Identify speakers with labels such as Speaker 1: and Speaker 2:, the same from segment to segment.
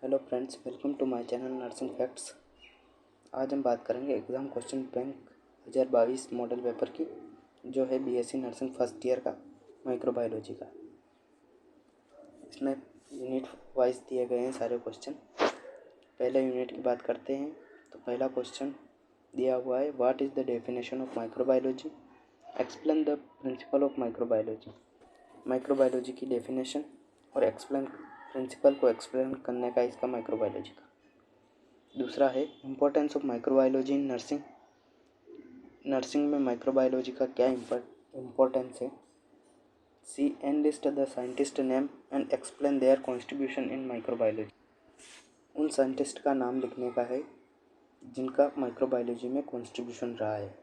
Speaker 1: Hello friends, welcome to my channel nursing facts. आज हम बात करेंगे exam question bank 2022 model paper की, जो है बीएससी नर्सिंग फर्स्ट ईयर का माइक्रोबायोलॉजी का। इसमें यूनिट वाइज दिए गए हैं सारे क्वेश्चन। पहले यूनिट की बात करते हैं तो पहला क्वेश्चन दिया हुआ है, what is the definition of microbiology, explain the principle of microbiology. Microbiology की डेफिनेशन और एक्सप्लेन प्रिंसिपल को एक्सप्लेन करने का इसका माइक्रोबायोलॉजी का। दूसरा है importance of microbiology in nursing. Nursing में माइक्रोबायोलॉजी का क्या इम्पोर्टेंस है। C enlist the scientist name and explain their contribution in microbiology. उन साइंटिस्ट का नाम लिखने का है जिनका माइक्रोबायोलॉजी में कॉन्ट्रीब्यूशन रहा है।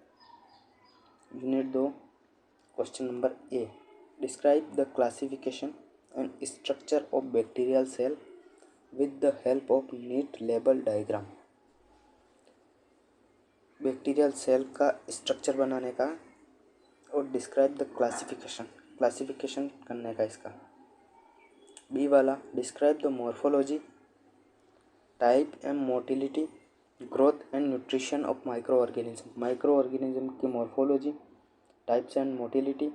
Speaker 1: Unit 2 question number A, describe the classification and structure of bacterial cell with the help of neat label diagram. Bacterial cell का स्ट्रक्चर बनाने का और डिस्क्राइब द क्लासिफिकेशन करने का इसका। बी वाला, describe the morphology, type and motility, growth and nutrition of micro organism की morphology, types and motility,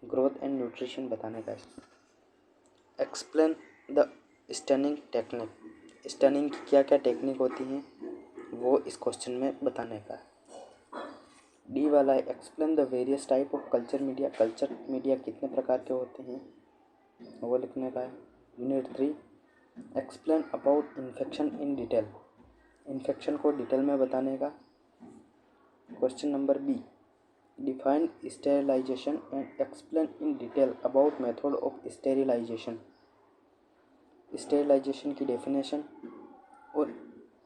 Speaker 1: growth and nutrition बताने का इसका। Explain the staining technique. Staining की क्या क्या टेक्निक होती हैं वो इस क्वेश्चन में बताने का है। डी वाला है, explain the various type of culture media कितने प्रकार के होते हैं वो लिखने का है। Unit 3, explain about infection in detail. Infection को डिटेल में बताने का। Question number B, define sterilization and explain in detail about method of sterilization. Sterilization की डेफिनेशन और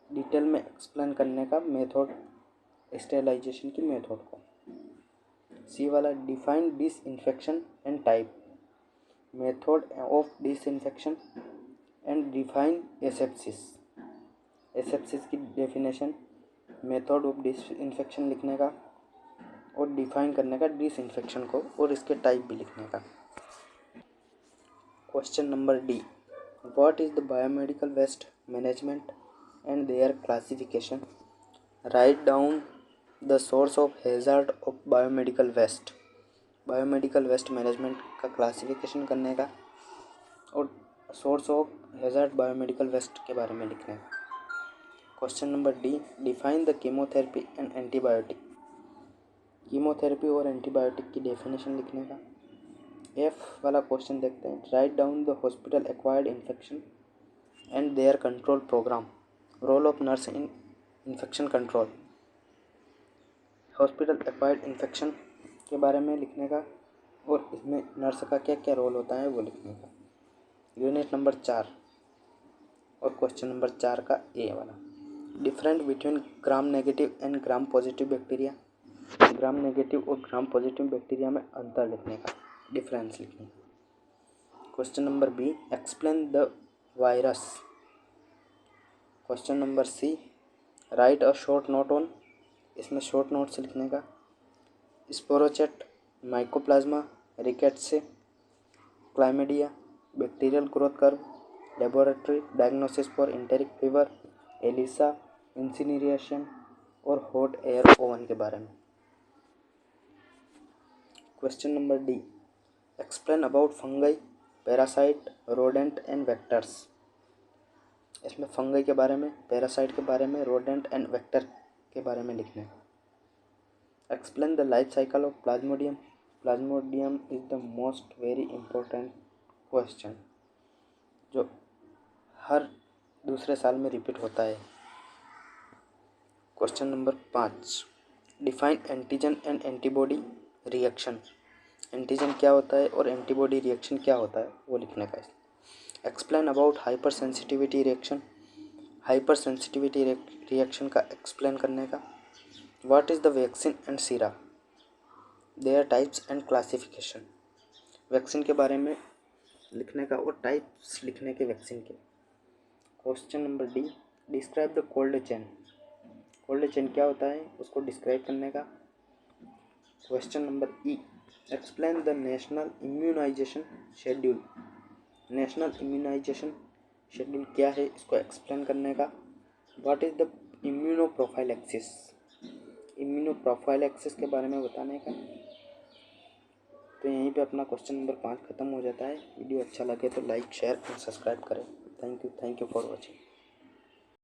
Speaker 1: डिटेल में एक्सप्लेन करने का मेथड, स्टेरिलाइजेशन की मेथड को। सी वाला, define disinfection and type, method of disinfection and define asepsis. Asepsis की definition, method of disinfection लिखने का और डिफाइन करने का डिसइंफेक्शन को और इसके टाइप भी लिखने का। Question number D, what is the biomedical waste management and their classification. Write down the source of hazard of biomedical waste. Biomedical waste management का क्लासिफिकेशन करने का और source of hazard biomedical waste के बारे में लिखने का। Question number D, define the chemotherapy and antibiotic. Chemotherapy और एंटीबायोटिक की डेफिनेशन लिखने का। एफ वाला क्वेश्चन देखते हैं, write down the hospital acquired infection and there control program, role of nurse in infection control. Hospital acquired infection के बारे में लिखने का और इसमें नर्स का क्या क्या रोल होता है वो लिखने का। यूनिट नंबर 4 और क्वेश्चन नंबर 4 का ए वाला, different between gram negative and gram positive bacteria. Gram negative और ग्राम पॉजिटिव बैक्टीरिया में अंतर लिखने का, डिफरेंस लिखने का। Question number B, explain the virus. Question number C, write a short note on. इसमें शॉर्ट नोट्स लिखने का। Spirochete, mycoplasma, rickettsia, chlamydia, bacterial growth curve, laboratory diagnosis for enteric fever, ELISA, incineration और hot air oven के बारे में। Question number D, explain about fungi, parasite, rodent and vectors. इसमें fungi के बारे में, पैरासाइट के बारे में, रोडेंट एंड वेक्टर के बारे में लिखना है। Explain the life cycle of Plasmodium. Plasmodium is the most very important question जो हर दूसरे साल में रिपीट होता है। Question number 5, define antigen and antibody reaction. Antigen क्या होता है और एंटीबॉडी रिएक्शन क्या होता है वो लिखने का है। Explain about hyper sensitivity reaction. Hyper sensitivity reaction का एक्सप्लेन करने का। What is the vaccine and sera, their types and classification. Vaccine के बारे में लिखने का और टाइप्स लिखने के वैक्सीन के। Question number D, describe the cold chain. Cold chain क्या होता है उसको डिस्क्राइब करने का। Question number E, explain the national immunization schedule. National immunization schedule क्या है इसको एक्सप्लेन करने का। What is the immunoprophylaxis, immunoprophylaxis के बारे में बताने का। तो यहीं पे अपना क्वेश्चन नंबर 5 ख़त्म हो जाता है। वीडियो अच्छा लगे तो लाइक शेयर और सब्सक्राइब करें। Thank you for watching.